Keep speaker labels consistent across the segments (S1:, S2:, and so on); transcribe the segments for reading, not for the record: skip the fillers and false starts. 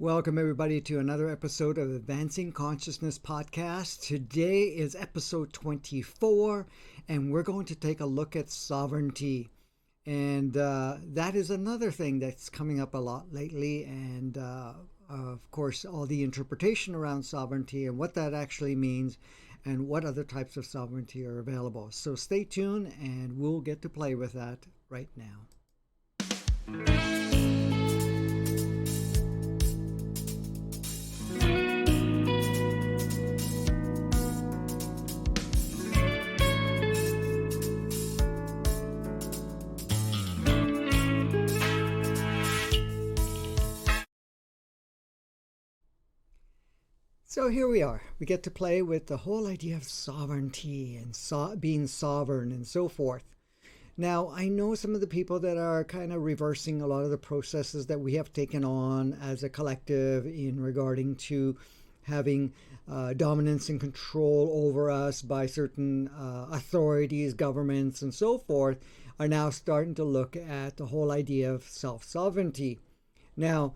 S1: Welcome, everybody, to another episode of Advancing Consciousness Podcast. Today is episode 24, and we're going to take a look at sovereignty. And that is another thing that's coming up a lot lately. And of course, all the interpretation around sovereignty and what that actually means and what other types of sovereignty are available. So stay tuned, and we'll get to play with that right now. So here we are. We get to play with the whole idea of sovereignty and being sovereign and so forth. Now, I know some of the people that are kind of reversing a lot of the processes that we have taken on as a collective in regarding to having dominance and control over us by certain authorities, governments, and so forth, are now starting to look at the whole idea of self-sovereignty. Now,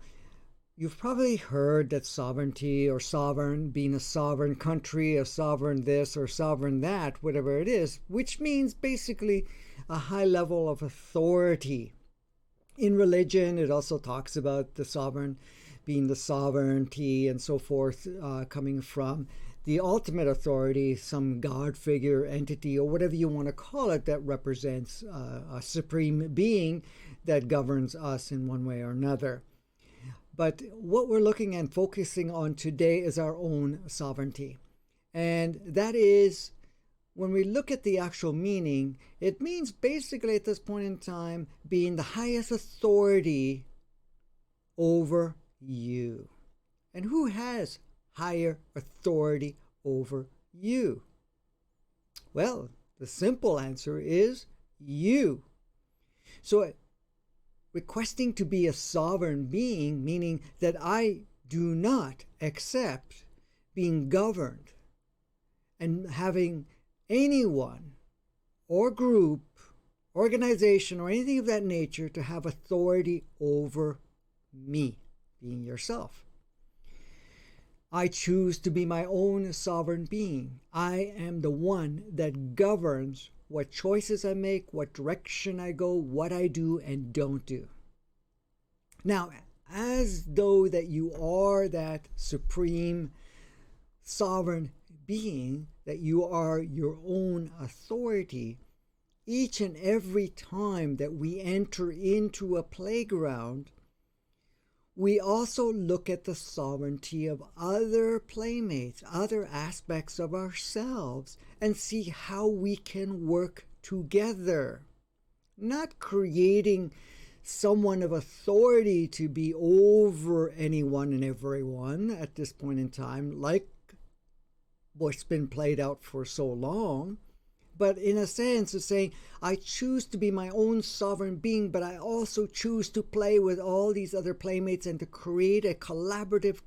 S1: you've probably heard that sovereignty or sovereign, being a sovereign country, a sovereign this or sovereign that, whatever it is, which means basically a high level of authority. In religion, it also talks about the sovereign being the sovereignty and so forth, coming from the ultimate authority, some God figure, entity, or whatever you want to call it, that represents a supreme being that governs us in one way or another. But what we're looking and focusing on today is our own sovereignty. And that is, when we look at the actual meaning, it means basically at this point in time being the highest authority over you. And who has higher authority over you? Well, the simple answer is you. So requesting to be a sovereign being, meaning that I do not accept being governed and having anyone or group, organization, or anything of that nature to have authority over me, being yourself. I choose to be my own sovereign being. I am the one that governs what choices I make, what direction I go, what I do and don't do. Now, as though that you are that supreme sovereign being, that you are your own authority, each and every time that we enter into a playground, we also look at the sovereignty of other playmates, other aspects of ourselves, and see how we can work together. Not creating someone of authority to be over anyone and everyone at this point in time, like what's been played out for so long. But in a sense of saying, I choose to be my own sovereign being, but I also choose to play with all these other playmates and to create a collaborative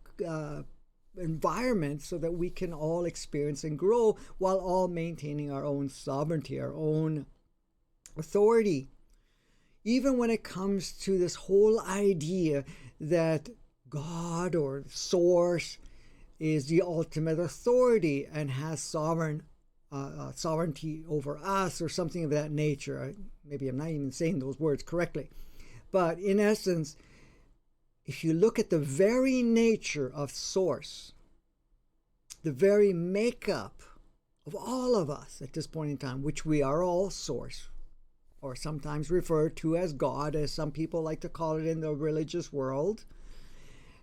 S1: environment so that we can all experience and grow while all maintaining our own sovereignty, our own authority. Even when it comes to this whole idea that God or Source is the ultimate authority and has sovereignty over us or something of that nature. Maybe I'm not even saying those words correctly. But in essence, if you look at the very nature of Source, the very makeup of all of us at this point in time, which we are all Source, or sometimes referred to as God, as some people like to call it in the religious world.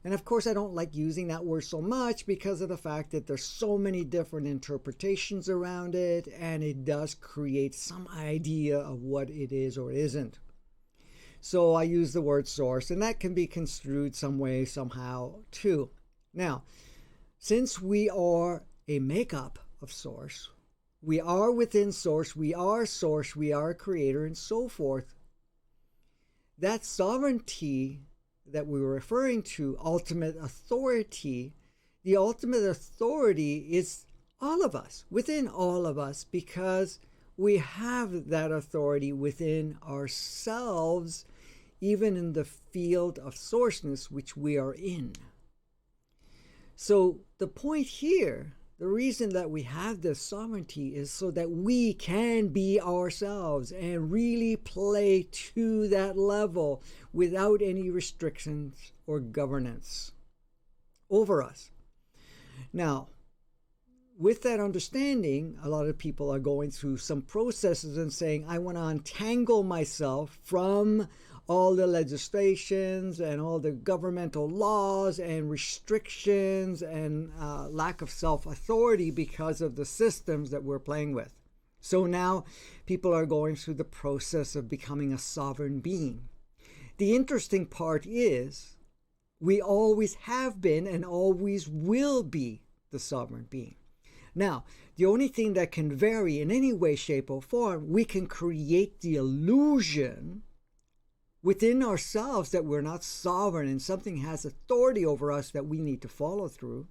S1: And of course, I don't like using that word so much because of the fact that there's so many different interpretations around it, and it does create some idea of what it is or isn't. So I use the word source, and that can be construed some way, somehow, too. Now, since we are a makeup of source, we are within source, we are a creator, and so forth, that sovereignty that we were referring to, ultimate authority, the ultimate authority is all of us, within all of us, because we have that authority within ourselves, even in the field of sourceness which we are in. So the point here, the reason that we have this sovereignty is so that we can be ourselves and really play to that level without any restrictions or governance over us. Now, with that understanding, a lot of people are going through some processes and saying, I want to untangle myself from all the legislations and all the governmental laws and restrictions and lack of self-authority because of the systems that we're playing with. So now people are going through the process of becoming a sovereign being. The interesting part is we always have been and always will be the sovereign being. Now, the only thing that can vary in any way, shape, or form, we can create the illusion within ourselves that we're not sovereign and something has authority over us that we need to follow through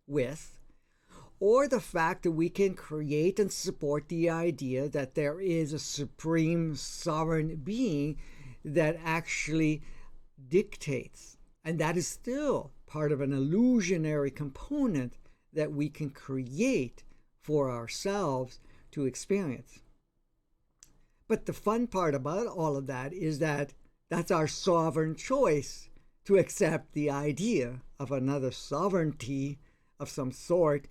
S1: with, or the fact that we can create and support the idea that there is a supreme sovereign being that actually dictates. And that is still part of an illusionary component that we can create for ourselves to experience. But the fun part about all of that is that that's our sovereign choice to accept the idea of another sovereignty of some sort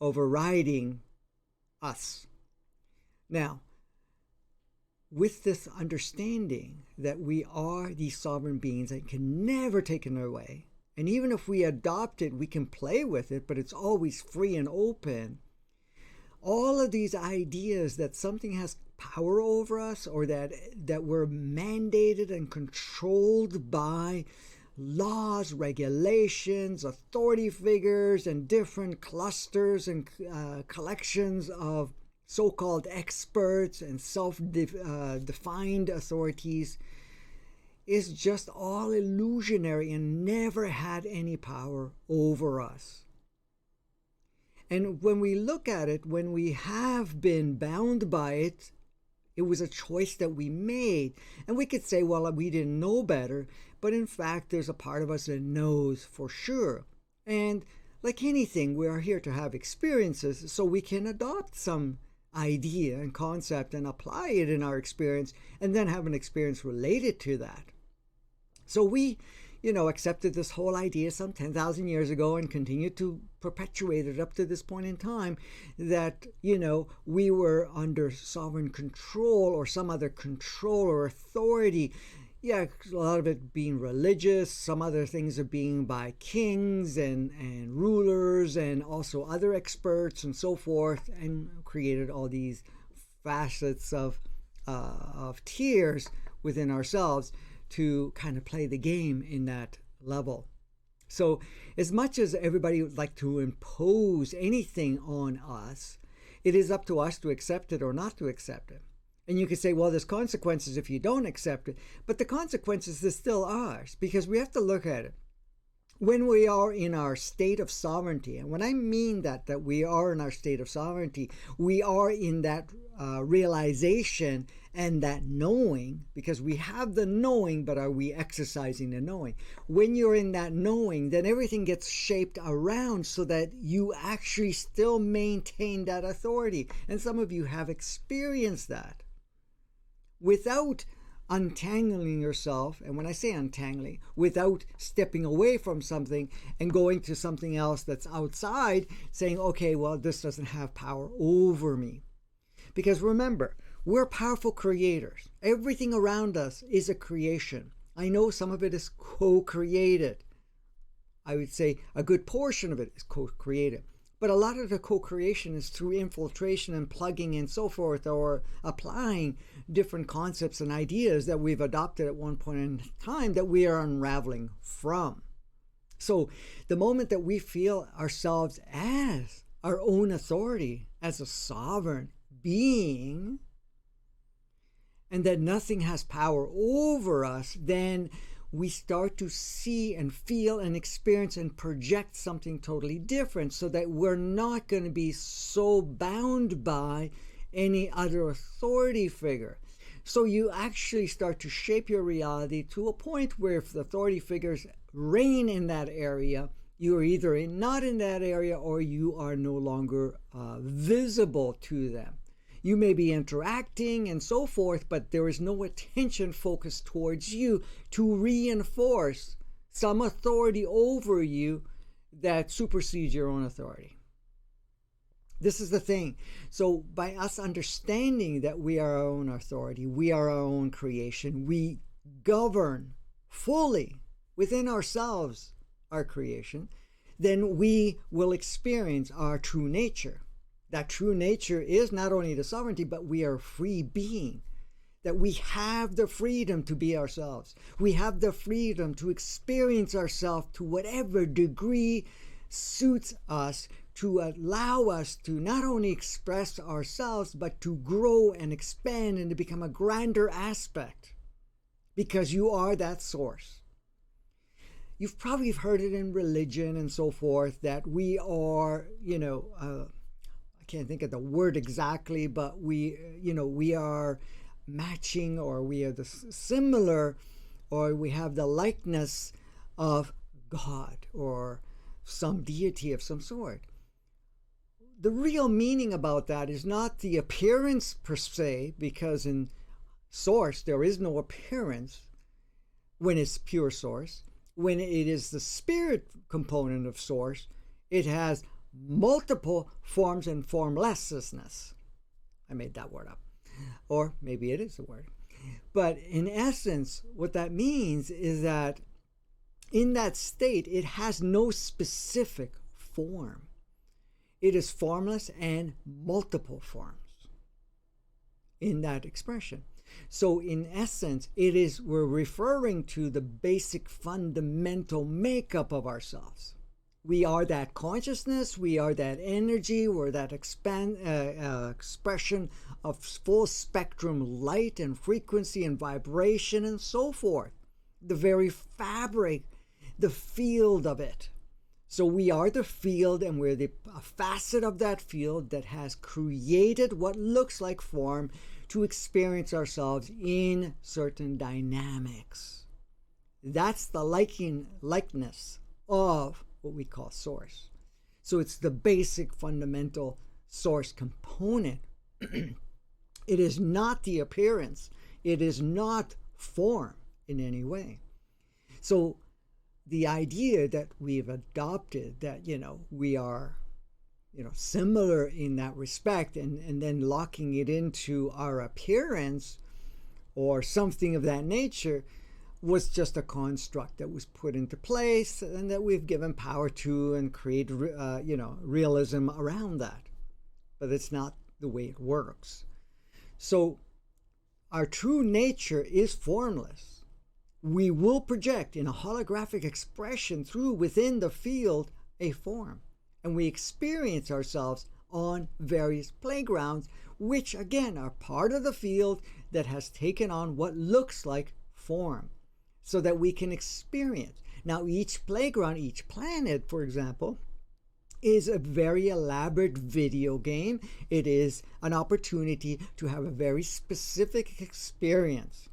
S1: overriding us. Now, with this understanding that we are these sovereign beings that can never take it away, and even if we adopt it, we can play with it, but it's always free and open. All of these ideas that something has power over us, or that we're mandated and controlled by laws, regulations, authority figures, and different clusters and collections of so-called experts and self-defined authorities, is just all illusionary and never had any power over us. And when we look at it, when we have been bound by it, it was a choice that we made. And we could say, well, we didn't know better. But in fact, there's a part of us that knows for sure. And like anything, we are here to have experiences so we can adopt some idea and concept and apply it in our experience and then have an experience related to that. So we, accepted this whole idea some 10,000 years ago and continued to perpetuate it up to this point in time that, we were under sovereign control or some other control or authority. Yeah, a lot of it being religious, some other things are being by kings and rulers and also other experts and so forth, and created all these facets of tiers within ourselves to kind of play the game in that level. So as much as everybody would like to impose anything on us, it is up to us to accept it or not to accept it. And you could say, well, there's consequences if you don't accept it, but the consequences are still ours, because we have to look at it. When we are in our state of sovereignty, and when I mean that we are in our state of sovereignty, we are in that realization and that knowing, because we have the knowing, but are we exercising the knowing? When you're in that knowing, then everything gets shaped around so that you actually still maintain that authority. And some of you have experienced that without untangling yourself. And when I say untangling, without stepping away from something and going to something else that's outside, saying, okay, well, this doesn't have power over me. Because remember, we're powerful creators. Everything around us is a creation. I know some of it is co-created. I would say a good portion of it is co-created. But a lot of the co-creation is through infiltration and plugging and so forth, or applying different concepts and ideas that we've adopted at one point in time that we are unraveling from. So the moment that we feel ourselves as our own authority, as a sovereign being, and that nothing has power over us, then we start to see and feel and experience and project something totally different, so that we're not going to be so bound by any other authority figure. So you actually start to shape your reality to a point where if the authority figures reign in that area, You are either not in that area or you are no longer visible to them. You may be interacting and so forth, but there is no attention focused towards you to reinforce some authority over you that supersedes your own authority. This is the thing. So by us understanding that we are our own authority, we are our own creation, we govern fully within ourselves our creation, then we will experience our true nature. That true nature is not only the sovereignty, but we are a free being. That we have the freedom to be ourselves. We have the freedom to experience ourselves to whatever degree suits us, to allow us to not only express ourselves, but to grow and expand and to become a grander aspect. Because you are that source. You've probably heard it in religion and so forth that we are, I can't think of the word exactly, but we are matching, or we are the similar, or we have the likeness of God or some deity of some sort. The real meaning about that is not the appearance per se, because in source there is no appearance when it's pure source. When it is the spirit component of source, it has multiple forms and formlessness. I made that word up. Or maybe it is a word. But in essence, what that means is that in that state, it has no specific form. It is formless and multiple forms in that expression. So in essence, we're referring to the basic fundamental makeup of ourselves. We are that consciousness, we are that energy, we're that expression of full spectrum light and frequency and vibration and so forth. The very fabric, the field of it. So we are the field, and we're a facet of that field that has created what looks like form to experience ourselves in certain dynamics. That's the likeness of what we call source. So it's the basic fundamental source component. It is not the appearance. It is not form in any way. So the idea that we've adopted that, we are, similar in that respect, and then locking it into our appearance or something of that nature was just a construct that was put into place and that we've given power to and create, realism around that. But it's not the way it works. So our true nature is formless. We will project in a holographic expression within the field a form. And we experience ourselves on various playgrounds, which again are part of the field that has taken on what looks like form, so that we can experience. Now, each playground, each planet, for example, is a very elaborate video game. It is an opportunity to have a very specific experience.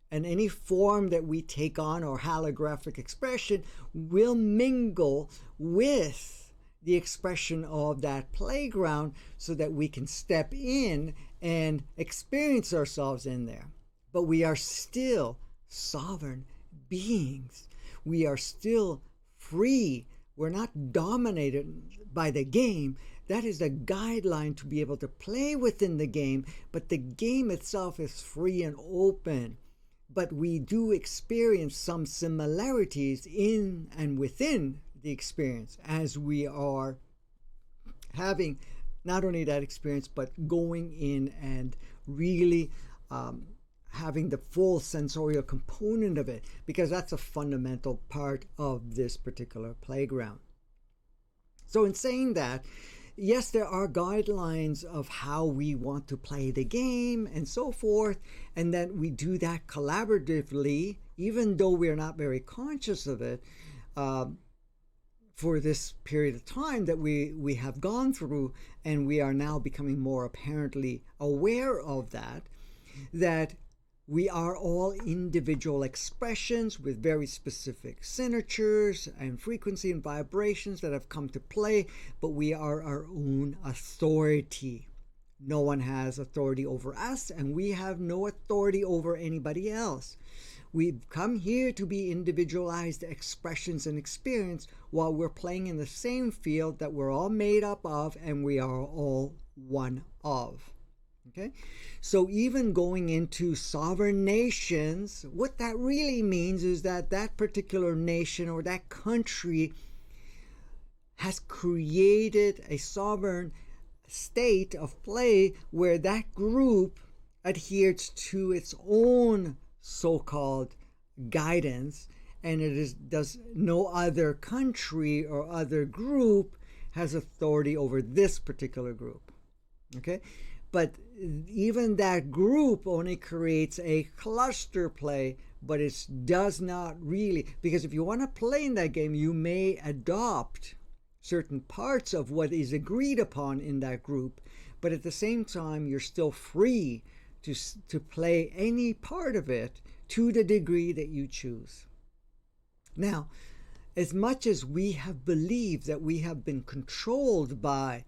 S1: And any form that we take on or holographic expression will mingle with the expression of that playground so that we can step in and experience ourselves in there. But we are still sovereign beings. We are still free. We're not dominated by the game. That is a guideline to be able to play within the game, but the game itself is free and open. But we do experience some similarities in and within the experience as we are having not only that experience, but going in and really having the full sensorial component of it, because that's a fundamental part of this particular playground. So in saying that, yes, there are guidelines of how we want to play the game and so forth, and then we do that collaboratively, even though we're not very conscious of it, for this period of time that we have gone through, and we are now becoming more apparently aware of that We are all individual expressions with very specific signatures and frequency and vibrations that have come to play, but we are our own authority. No one has authority over us, and we have no authority over anybody else. We've come here to be individualized expressions and experience while we're playing in the same field that we're all made up of and we are all one of. Okay? So even going into sovereign nations, what that really means is that that particular nation or that country has created a sovereign state of play where that group adheres to its own so-called guidance, and does no other country or other group has authority over this particular group. Okay? But even that group only creates a cluster play, but it does not really, because if you want to play in that game, you may adopt certain parts of what is agreed upon in that group, but at the same time, you're still free to play any part of it to the degree that you choose. Now, as much as we have believed that we have been controlled by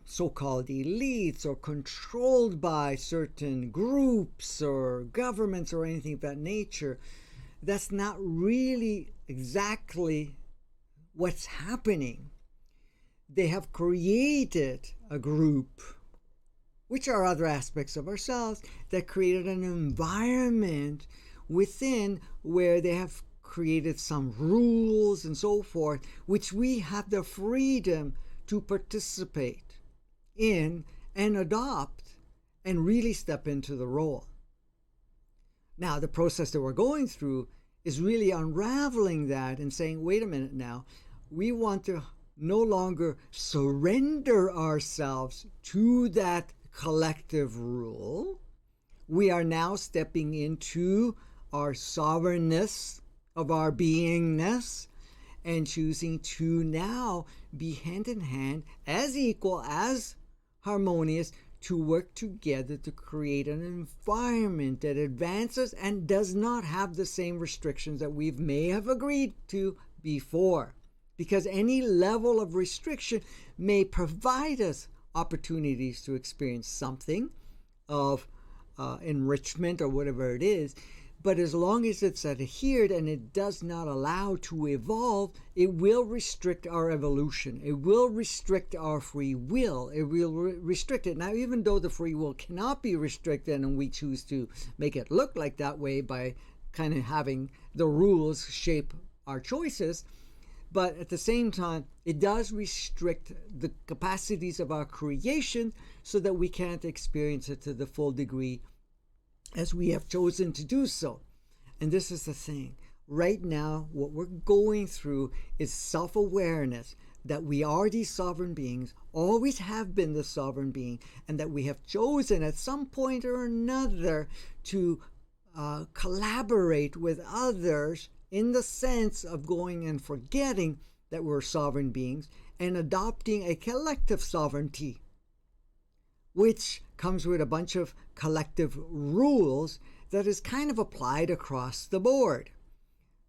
S1: so-called elites or controlled by certain groups or governments or anything of that nature, that's not really exactly what's happening. They have created a group, which are other aspects of ourselves, that created an environment within where they have created some rules and so forth, which we have the freedom to participate in and adopt and really step into the role. Now, the process that we're going through is really unraveling that and saying, wait a minute now, we want to no longer surrender ourselves to that collective rule. We are now stepping into our sovereignness of our beingness and choosing to now be hand in hand, as equal, as harmonious, to work together to create an environment that advances and does not have the same restrictions that we may have agreed to before. Because any level of restriction may provide us opportunities to experience something of enrichment or whatever it is. But as long as it's adhered and it does not allow to evolve, it will restrict our evolution. It will restrict our free will. It will restrict it. Now, even though the free will cannot be restricted and we choose to make it look like that way by kind of having the rules shape our choices, but at the same time, it does restrict the capacities of our creation so that we can't experience it to the full degree as we have chosen to do so. And this is the thing. Right now, what we're going through is self-awareness that we are these sovereign beings, always have been the sovereign being, and that we have chosen at some point or another to collaborate with others in the sense of going and forgetting that we're sovereign beings and adopting a collective sovereignty, which comes with a bunch of collective rules that is kind of applied across the board,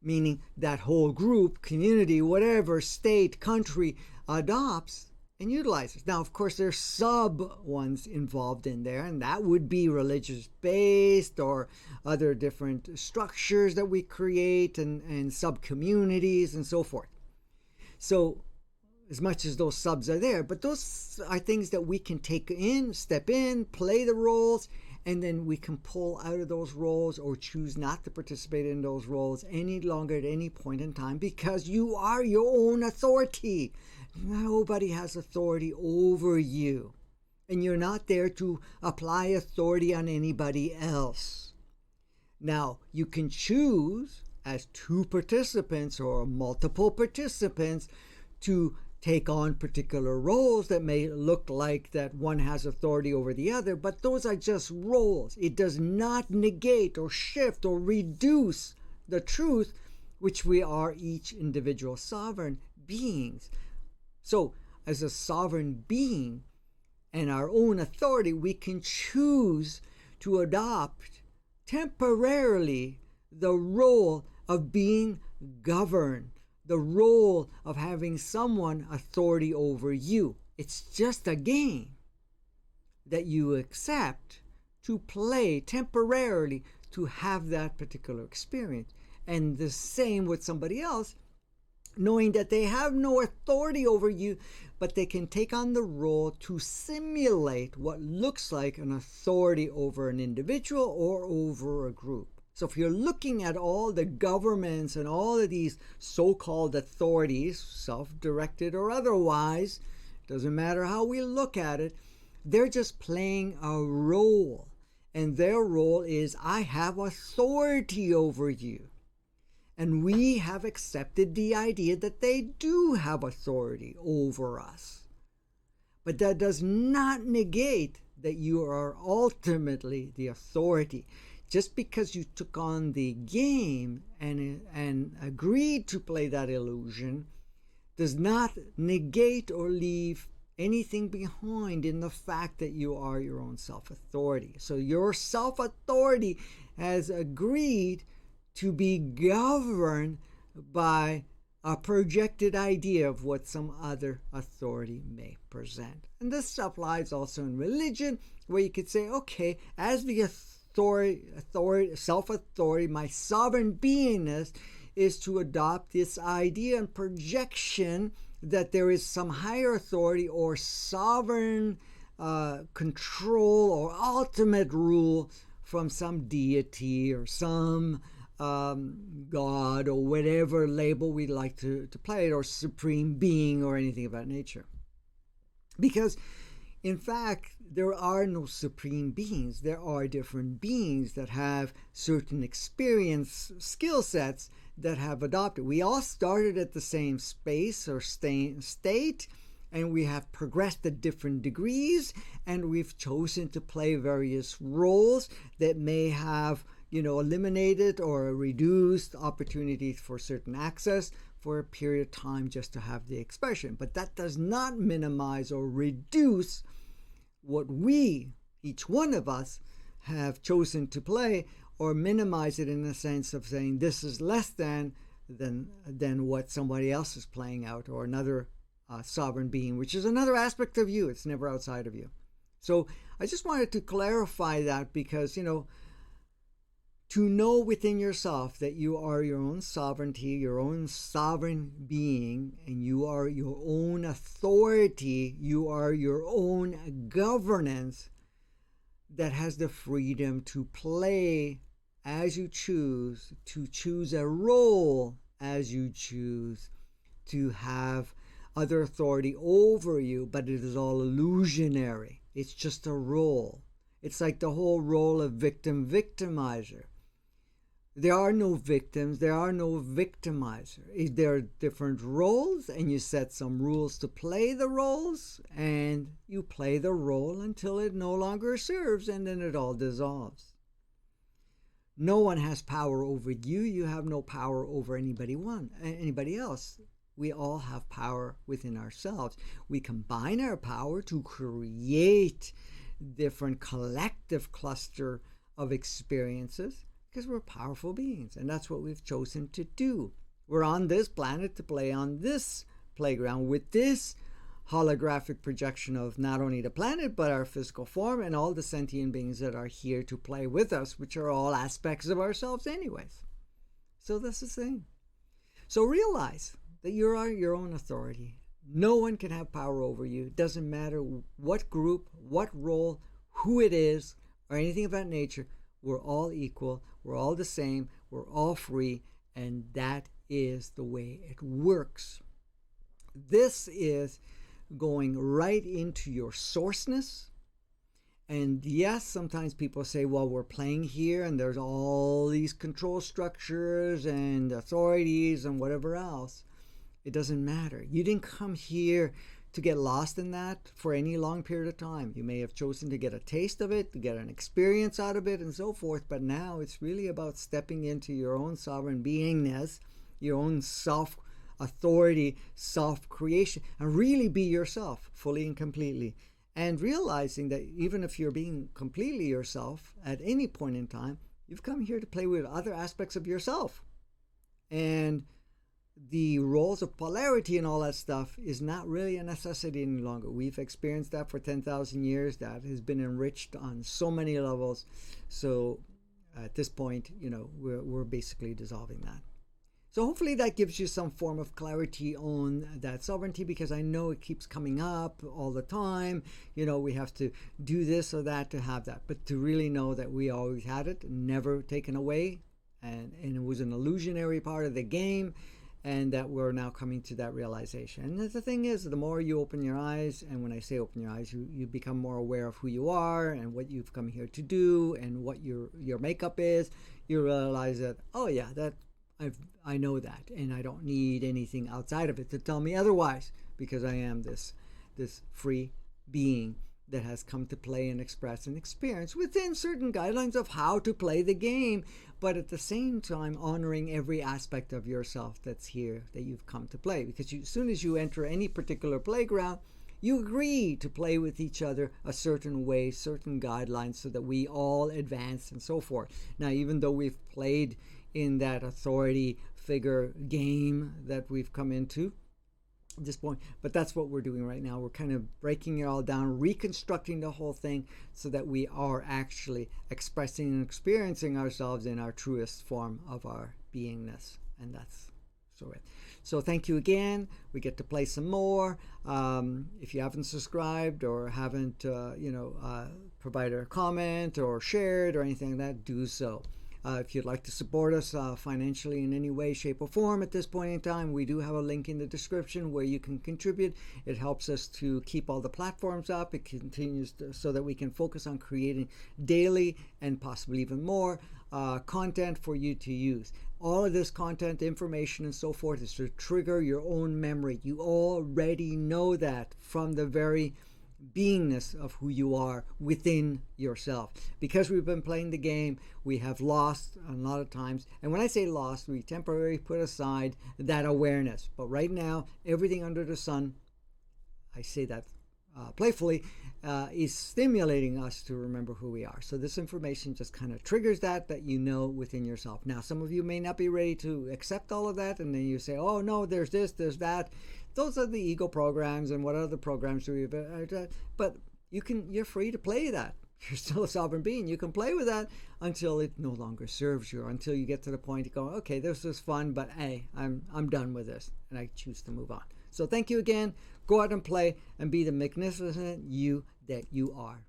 S1: meaning that whole group, community, whatever, state, country adopts and utilizes. Now, of course, there's sub ones involved in there, and that would be religious-based or other different structures that we create and sub-communities and so forth. So, as much as those subs are there, but those are things that we can take in, step in, play the roles, and then we can pull out of those roles or choose not to participate in those roles any longer at any point in time, because you are your own authority. Nobody has authority over you, and you're not there to apply authority on anybody else. Now, you can choose as two participants or multiple participants to take on particular roles that may look like that one has authority over the other, but those are just roles. It does not negate or shift or reduce the truth, which we are each individual sovereign beings. So, as a sovereign being and our own authority, we can choose to adopt temporarily the role of being governed, the role of having someone authority over you. It's just a game that you accept to play temporarily to have that particular experience. And the same with somebody else, knowing that they have no authority over you, but they can take on the role to simulate what looks like an authority over an individual or over a group. So if you're looking at all the governments and all of these so-called authorities, self-directed or otherwise, doesn't matter how we look at it, they're just playing a role. And their role is, I have authority over you. And we have accepted the idea that they do have authority over us. But that does not negate that you are ultimately the authority. Just because you took on the game and agreed to play that illusion does not negate or leave anything behind in the fact that you are your own self-authority. So your self-authority has agreed to be governed by a projected idea of what some other authority may present. And this applies also in religion, where you could say, okay, as the self-authority, my sovereign beingness is to adopt this idea and projection that there is some higher authority or sovereign control or ultimate rule from some deity or some God or whatever label we'd like to play it, or supreme being or anything of that nature. Because in fact, there are no supreme beings. There are different beings that have certain experience, skill sets that have adopted. We all started at the same space or state, and we have progressed at different degrees, and we've chosen to play various roles that may have, eliminated or reduced opportunities for certain access for a period of time just to have the expression. But that does not minimize or reduce what we, each one of us, have chosen to play, or minimize it in the sense of saying this is less than what somebody else is playing out, or another sovereign being, which is another aspect of you. It's never outside of you. So I just wanted to clarify that, because, to know within yourself that you are your own sovereignty, your own sovereign being, and you are your own authority, you are your own governance that has the freedom to play as you choose, to choose a role as you choose, to have other authority over you, but it is all illusionary. It's just a role. It's like the whole role of victim-victimizer. There are no victims, there are no victimizer. There are different roles, and you set some rules to play the roles, and you play the role until it no longer serves, and then it all dissolves. No one has power over you. You have no power over anybody else. We all have power within ourselves. We combine our power to create different collective cluster of experiences, because we're powerful beings, and that's what we've chosen to do. We're on this planet to play on this playground with this holographic projection of not only the planet, but our physical form and all the sentient beings that are here to play with us, which are all aspects of ourselves anyways. So that's the thing. So realize that you are your own authority. No one can have power over you. It doesn't matter what group, what role, who it is, or anything of that nature. We're all equal. We're all the same. We're all free. And that is the way it works. This is going right into your sourceness. And yes, sometimes people say, well, we're playing here and there's all these control structures and authorities and whatever else. It doesn't matter. You didn't come here to get lost in that for any long period of time. You may have chosen to get a taste of it, to get an experience out of it, and so forth. But now it's really about stepping into your own sovereign beingness, your own self-authority, self-creation, and really be yourself fully and completely. And realizing that even if you're being completely yourself at any point in time, You've come here to play with other aspects of yourself. And the roles of polarity and all that stuff is not really a necessity any longer. We've experienced that for 10,000 years. That has been enriched on so many levels. So at this point, we're basically dissolving that. So hopefully that gives you some form of clarity on that sovereignty, because I know it keeps coming up all the time. We have to do this or that to have that. But to really know that we always had it, never taken away, and it was an illusionary part of the game, and that we're now coming to that realization. And the thing is, the more you open your eyes, and when I say open your eyes, you become more aware of who you are and what you've come here to do and what your makeup is, you realize that, oh yeah, that I know that, and I don't need anything outside of it to tell me otherwise, because I am this free being that has come to play and express and experience within certain guidelines of how to play the game, but at the same time honoring every aspect of yourself that's here that you've come to play. Because as soon as you enter any particular playground, you agree to play with each other a certain way, certain guidelines, so that we all advance and so forth. Now, even though we've played in that authority figure game that we've come into at this point, but that's what we're doing right now. We're kind of breaking it all down, reconstructing the whole thing, so that we are actually expressing and experiencing ourselves in our truest form of our beingness. And that's so it. So thank you again. We get to play some more. If you haven't subscribed or haven't provided a comment or shared or anything like that, do so. If you'd like to support us financially in any way, shape, or form at this point in time, we do have a link in the description where you can contribute. It helps us to keep all the platforms up. It continues so that we can focus on creating daily and possibly even more content for you to use. All of this content, information, and so forth is to trigger your own memory. You already know that from the very beingness of who you are within yourself. Because we've been playing the game, we have lost a lot of times. And when I say lost, we temporarily put aside that awareness. But right now, everything under the sun, I say that playfully, is stimulating us to remember who we are. So this information just kind of triggers that you know within yourself. Now, some of you may not be ready to accept all of that, and then you say, oh no, there's this, there's that. Those are the ego programs, and what other programs do we have? But you're free to play that. You're still a sovereign being. You can play with that until it no longer serves you, or until you get to the point you go, okay, this was fun, but hey, I'm done with this, and I choose to move on. So thank you again. Go out and play and be the magnificent you that you are.